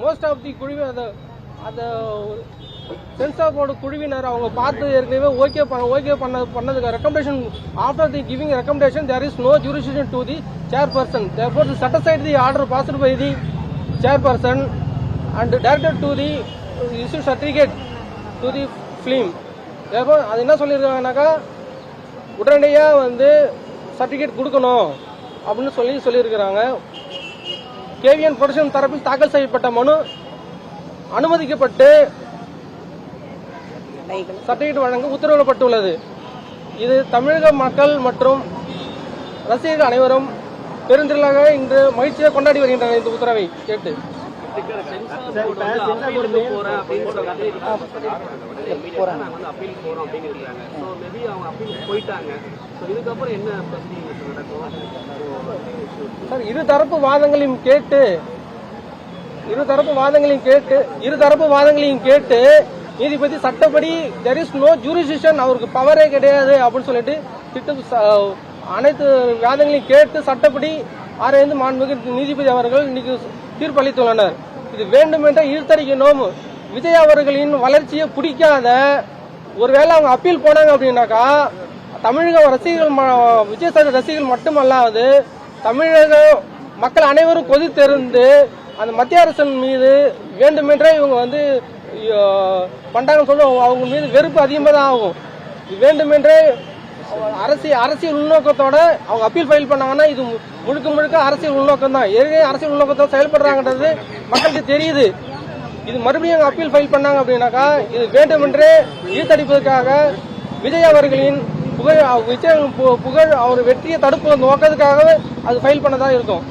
Most of the குழுவி அந்த censor board குழுவினர் அவங்க பார்த்து ஏற்கனவே ஓகே பண்ணதுக்கு recommendation after the giving recommendation there is no jurisdiction to the chairperson therefore set aside the order passed by the chairperson and directed to the issue certificate to the film therefore அது என்ன சொல்லியிருக்காங்கனாக்கா உடனடியாக வந்து certificate கொடுக்கணும் அப்படின்னு சொல்லியிருக்கிறாங்க. KVN production தரப்பில் தாக்கல் செய்யப்பட்ட மனு அனுமதிக்கப்பட்டு சர்டிஃபிகேட் வழங்க உத்தரவிடப்பட்டுள்ளது. இது தமிழக மக்கள் மற்றும் ரசிகர்கள் அனைவரும் பெருந்திரளாக இன்று மகிழ்ச்சியாக கொண்டாடி வருகின்றனர். இந்த உத்தரவை கேட்டு இரு தரப்பு வாதங்களையும் கேட்டு நீதிபதி சட்டப்படி தெர் இஸ் நோ ஜூரிஸ்டிக்ஷன், அவருக்கு பவரே கிடையாது அப்படின்னு சொல்லிட்டு அனைத்து வாதங்களையும் கேட்டு சட்டப்படி ஆராய்ந்து மாண்புமிகு நீதிபதி அவர்கள் இன்னைக்கு தீர்ப்பு அளித்துள்ளனர். இது வேண்டுமென்ற இழுத்தடிக்கணும். விஜய் அவர்களின் வளர்ச்சியை பிடிக்காத ஒருவேளை அவங்க அப்பீல் போனாங்க அப்படின்னாக்கா தமிழக ரசிகர்கள் விஜய் சார் ரசிகர்கள் மட்டுமல்லாது தமிழக மக்கள் அனைவரும் கொதித்தெறிந்து அந்த மத்திய அரசின் மீது வேண்டுமென்றே இவங்க வந்து பண்றாங்கன்னு சொல்ல அவங்க மீது வெறுப்பு அதிகமாக தான் ஆகும். வேண்டுமென்றே அரசியல் உள்நோக்கத்தோட அவங்க அப்பீல் ஃபைல் பண்ணாங்கன்னா இது முழுக்க அரசியல் உள்நோக்கம் தான். ஏற்கனவே அரசியல் உள்நோக்கத்தோட செயல்படுறாங்கன்றது மக்களுக்கு தெரியுது. இது மறுபடியும் அப்பீல் ஃபைல் பண்ணாங்க அப்படின்னாக்கா இது வேண்டுமென்றே இழுத்தடிப்பதற்காக விஜய் அவர்களின் புகழ் அவர் வெற்றியை தடுப்பு நோக்கத்துக்காகவே அது ஃபைல் பண்ணதான் இருக்கும்.